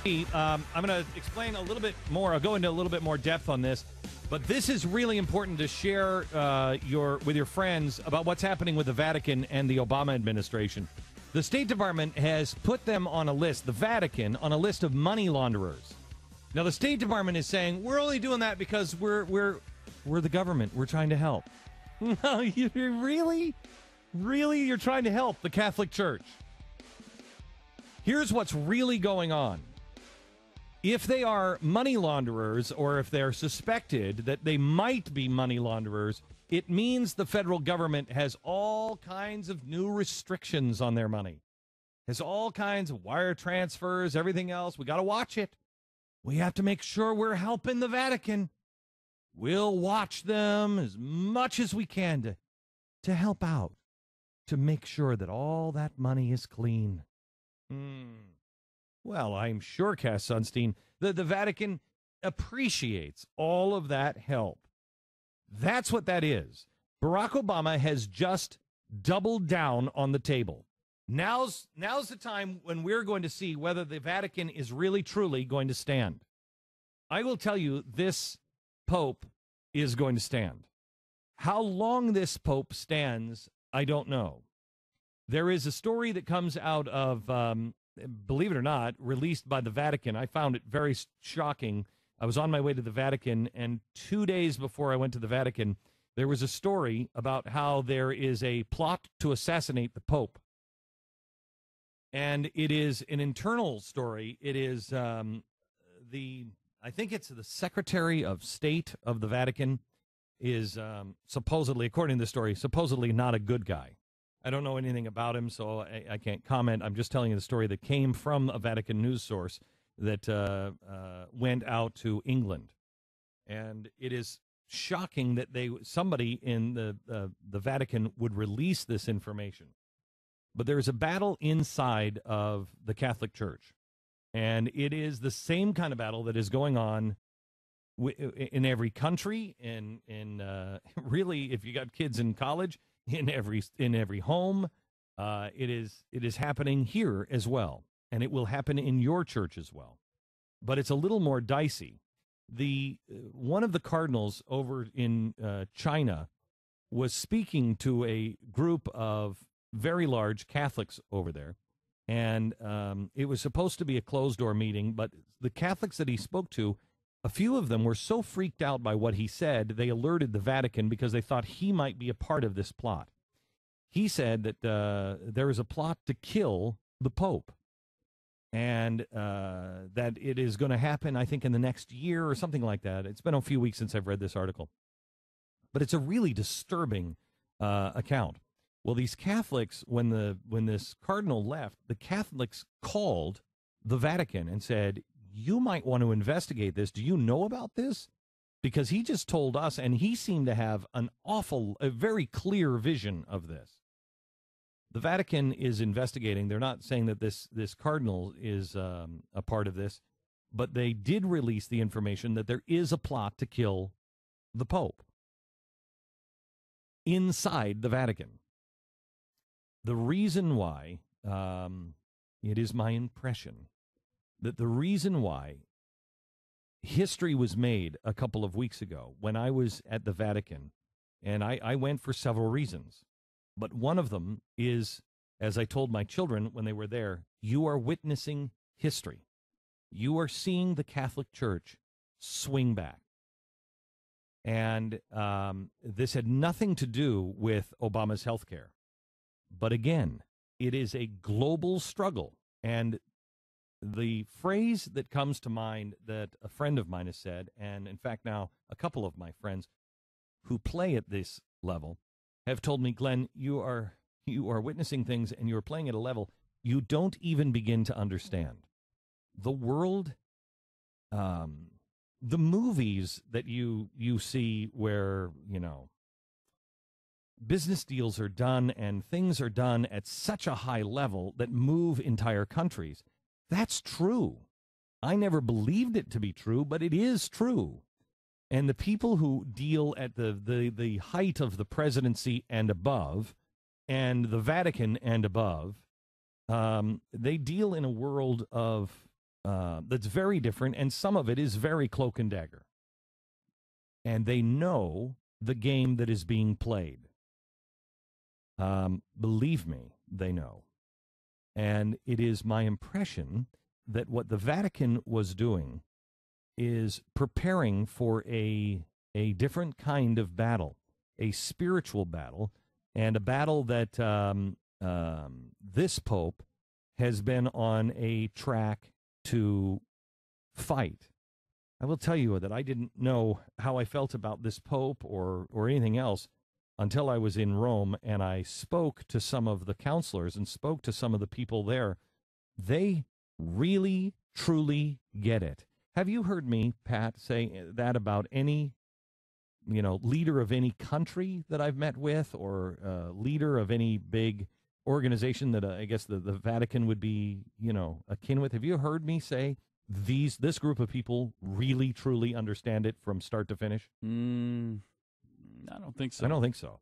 I'm going to explain a little bit more. I'll go into a little bit more depth on this, but this is really important to share with your friends about what's happening with the Vatican and the Obama administration. The State Department has put them on a list, the Vatican, on a list of money launderers. Now, the State Department is saying, we're only doing that because we're the government. We're trying to help. No, you really? Really? You're trying to help the Catholic Church. Here's what's really going on. If they are money launderers, or if they're suspected that they might be money launderers, it means the federal government has all kinds of new restrictions on their money. Has all kinds of wire transfers, everything else. We got to watch it. We have to make sure we're helping the Vatican. We'll watch them as much as we can to help out, to make sure that all that money is clean. Well, I'm sure, Cass Sunstein, that the Vatican appreciates all of that help. That's what that is. Barack Obama has just doubled down on the table. Now's the time when we're going to see whether the Vatican is really, truly going to stand. I will tell you, this Pope is going to stand. How long this Pope stands, I don't know. There is a story that comes out of, believe it or not, released by the Vatican. I found it very shocking. I was on my way to the Vatican, and 2 days before I went to the Vatican, there was a story about how there is a plot to assassinate the Pope. And it is an internal story. It is I think it's the Secretary of State of the Vatican is supposedly, according to the story, supposedly not a good guy. I don't know anything about him, so I can't comment. I'm just telling you the story that came from a Vatican news source that went out to England. And it is shocking that somebody in the Vatican would release this information. But there is a battle inside of the Catholic Church. And it is the same kind of battle that is going on in every country, in really, if you got kids in college, in every home. It is happening here as well, and it will happen in your church as well. But it's a little more dicey. One of the cardinals over in China was speaking to a group of very large Catholics over there, and it was supposed to be a closed-door meeting, but the Catholics that he spoke to, a few of them were so freaked out by what he said, they alerted the Vatican because they thought he might be a part of this plot. He said that there is a plot to kill the Pope, and that it is going to happen, I think, in the next year or something like that. It's been a few weeks since I've read this article. But it's a really disturbing account. Well, these Catholics, when this cardinal left, the Catholics called the Vatican and said, you might want to investigate this. Do you know about this? Because he just told us, and he seemed to have a very clear vision of this. The Vatican is investigating. They're not saying that this cardinal is a part of this, but they did release the information that there is a plot to kill the Pope inside the Vatican. The reason why, it is my impression, that the reason why history was made a couple of weeks ago when I was at the Vatican, and I went for several reasons, but one of them is, as I told my children when they were there, you are witnessing history. You are seeing the Catholic Church swing back. And this had nothing to do with Obama's health care. But again, it is a global struggle. And the phrase that comes to mind that a friend of mine has said, and in fact now a couple of my friends who play at this level have told me, Glenn, you are witnessing things and you're playing at a level you don't even begin to understand. The world, the movies that you see where, business deals are done and things are done at such a high level that move entire countries. That's true. I never believed it to be true, but it is true. And the people who deal at the height of the presidency and above, and the Vatican and above, they deal in a world of that's very different, and some of it is very cloak and dagger. And they know the game that is being played. Believe me, they know. And it is my impression that what the Vatican was doing is preparing for a different kind of battle, a spiritual battle, and a battle that this Pope has been on a track to fight. I will tell you that I didn't know how I felt about this Pope or anything else until I was in Rome and I spoke to some of the counselors and spoke to some of the people there. They really, truly get it. Have you heard me, Pat, say that about any, leader of any country that I've met with, or leader of any big organization that I guess the Vatican would be, akin with? Have you heard me say this group of people really, truly understand it from start to finish? I don't think so. I don't think so.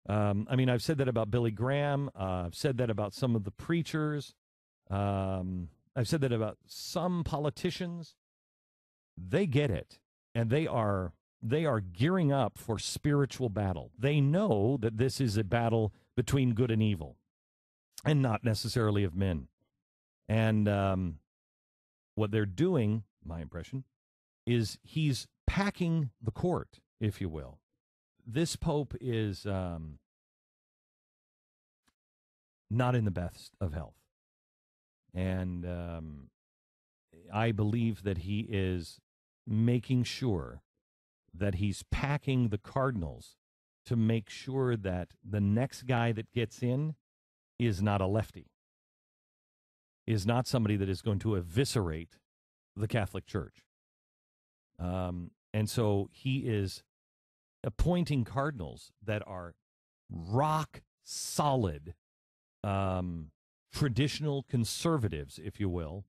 I've said that about Billy Graham. I've said that about some of the preachers. I've said that about some politicians. They get it, and they are gearing up for spiritual battle. They know that this is a battle between good and evil, and not necessarily of men. And what they're doing, my impression, is he's packing the court, if you will. This Pope is not in the best of health. And I believe that he is making sure that he's packing the cardinals to make sure that the next guy that gets in is not a lefty, is not somebody that is going to eviscerate the Catholic Church. And so he is appointing cardinals that are rock solid, traditional conservatives, if you will,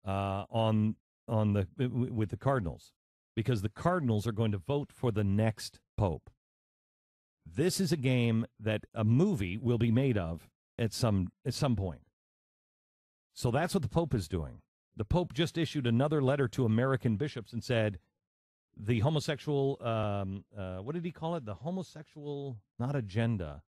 with the cardinals, because the cardinals are going to vote for the next pope. This is a game that a movie will be made of at some point. So that's what the Pope is doing. The Pope just issued another letter to American bishops and said the homosexual, what did he call it? The homosexual, not agenda.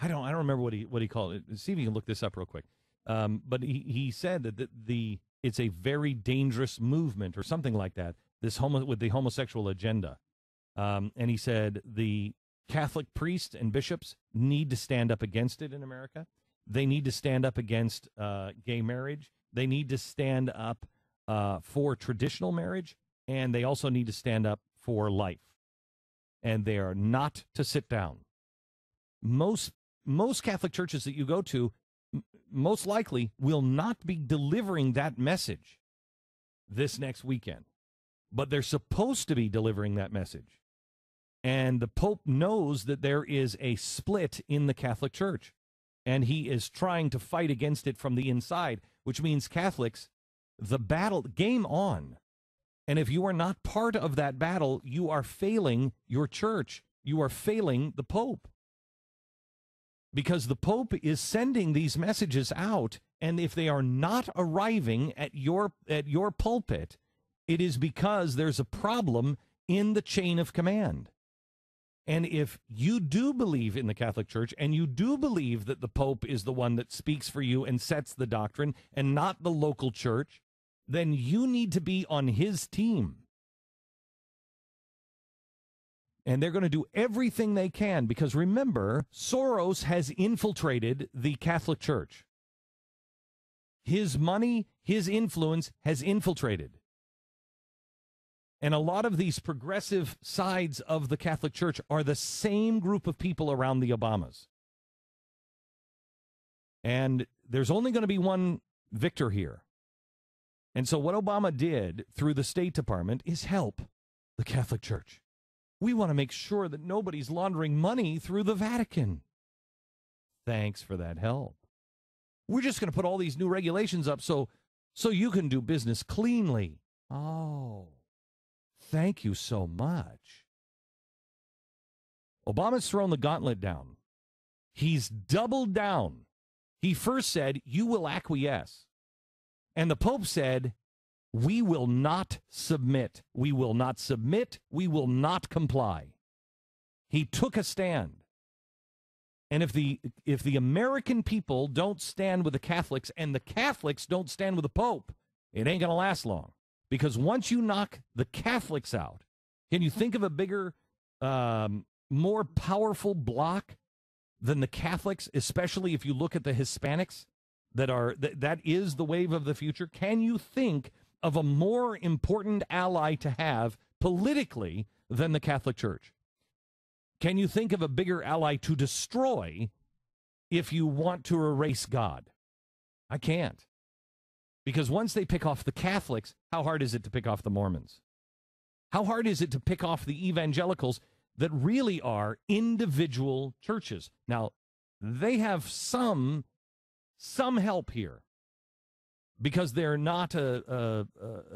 I don't remember what he called it. See if you can look this up real quick. But he said that it's a very dangerous movement or something like that. With the homosexual agenda, and he said the Catholic priests and bishops need to stand up against it in America. They need to stand up against gay marriage. They need to stand up for traditional marriage, and they also need to stand up for life. And they are not to sit down. Most Catholic churches that you go to, most likely, will not be delivering that message this next weekend. But they're supposed to be delivering that message. And the Pope knows that there is a split in the Catholic Church. And he is trying to fight against it from the inside, which means Catholics, the battle, game on. And if you are not part of that battle, you are failing your church. You are failing the Pope. Because the Pope is sending these messages out, and if they are not arriving at your pulpit, it is because there's a problem in the chain of command. And if you do believe in the Catholic Church, and you do believe that the Pope is the one that speaks for you and sets the doctrine, and not the local church, then you need to be on his team. And they're going to do everything they can, because remember, Soros has infiltrated the Catholic Church. His money, his influence has infiltrated. And a lot of these progressive sides of the Catholic Church are the same group of people around the Obamas. And there's only going to be one victor here. And so what Obama did through the State Department is help the Catholic Church. We want to make sure that nobody's laundering money through the Vatican. Thanks for that help. We're just going to put all these new regulations up so you can do business cleanly. Oh. Thank you so much. Obama's thrown the gauntlet down. He's doubled down. He first said, you will acquiesce. And the Pope said, we will not submit. We will not submit. We will not comply. He took a stand. And if the American people don't stand with the Catholics and the Catholics don't stand with the Pope, it ain't going to last long. Because once you knock the Catholics out, can you think of a bigger, more powerful bloc than the Catholics, especially if you look at the Hispanics that is the wave of the future? Can you think of a more important ally to have politically than the Catholic Church? Can you think of a bigger ally to destroy if you want to erase God? I can't. Because once they pick off the Catholics, how hard is it to pick off the Mormons? How hard is it to pick off the evangelicals that really are individual churches? Now, they have some help here because they're not a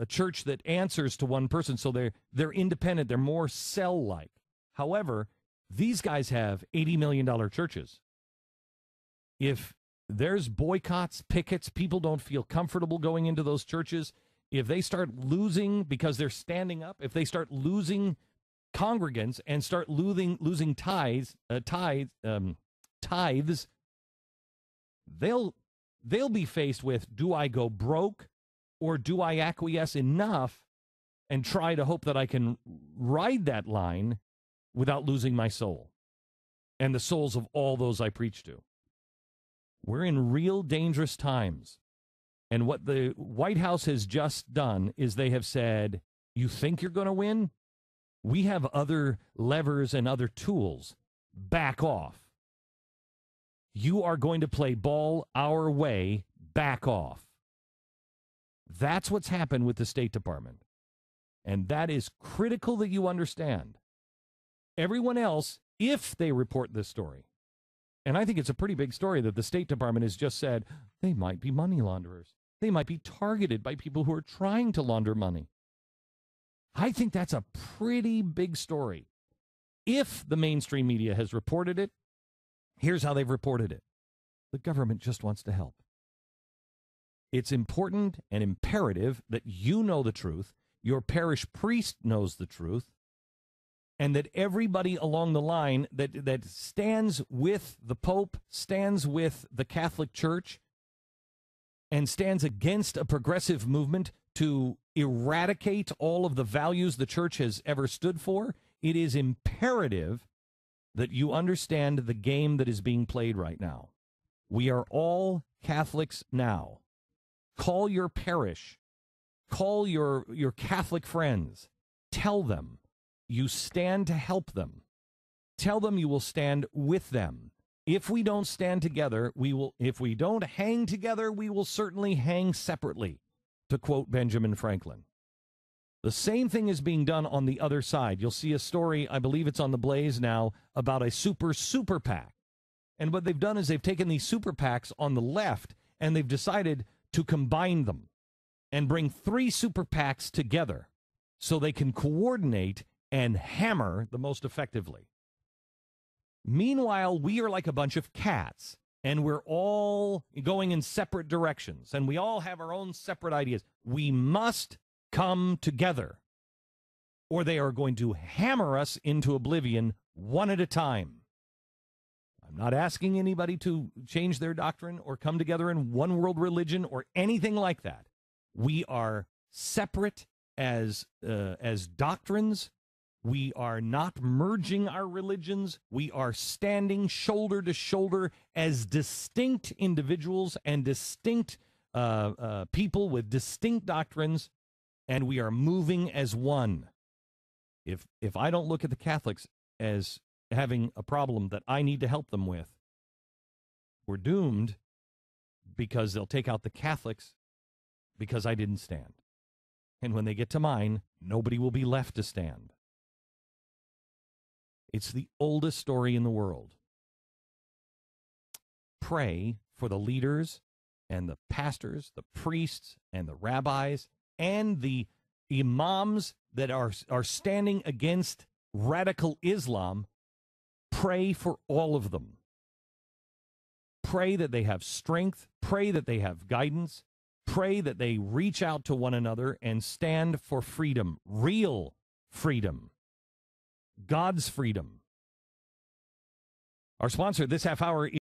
church that answers to one person, so they're independent. They're more cell-like. However, these guys have $80 million churches. If there's boycotts, pickets, people don't feel comfortable going into those churches, if they start losing because they're standing up, if they start losing congregants and start losing tithes, they'll be faced with, do I go broke or do I acquiesce enough and try to hope that I can ride that line without losing my soul and the souls of all those I preach to? We're in real dangerous times. And what the White House has just done is they have said, you think you're going to win? We have other levers and other tools. Back off. You are going to play ball our way. Back off. That's what's happened with the State Department. And that is critical that you understand. Everyone else, if they report this story, and I think it's a pretty big story that the State Department has just said they might be money launderers. They might be targeted by people who are trying to launder money. I think that's a pretty big story. If the mainstream media has reported it, here's how they've reported it. The government just wants to help. It's important and imperative that you know the truth, your parish priest knows the truth, and that everybody along the line that stands with the Pope, stands with the Catholic Church, and stands against a progressive movement to eradicate all of the values the church has ever stood for, it is imperative that you understand the game that is being played right now. We are all Catholics now. Call your parish. Call your Catholic friends. Tell them you stand to help them. Tell them you will stand with them. If we don't stand together, we will. If we don't hang together, we will certainly hang separately, to quote Benjamin Franklin. The same thing is being done on the other side. You'll see a story, I believe it's on the Blaze now, about a super PAC. And what they've done is they've taken these super PACs on the left and they've decided to combine them and bring 3 super PACs together so they can coordinate and hammer the most effectively. Meanwhile, we are like a bunch of cats, and we're all going in separate directions, and we all have our own separate ideas. We must come together, or they are going to hammer us into oblivion one at a time. I'm not asking anybody to change their doctrine or come together in one world religion or anything like that. We are separate as doctrines. We are not merging our religions. We are standing shoulder to shoulder as distinct individuals and distinct people with distinct doctrines, and we are moving as one. If I don't look at the Catholics as having a problem that I need to help them with, we're doomed, because they'll take out the Catholics because I didn't stand. And when they get to mine, nobody will be left to stand. It's the oldest story in the world. Pray for the leaders and the pastors, the priests and the rabbis and the imams that are standing against radical Islam. Pray for all of them. Pray that they have strength. Pray that they have guidance. Pray that they reach out to one another and stand for freedom, real freedom, God's freedom. Our sponsor this half hour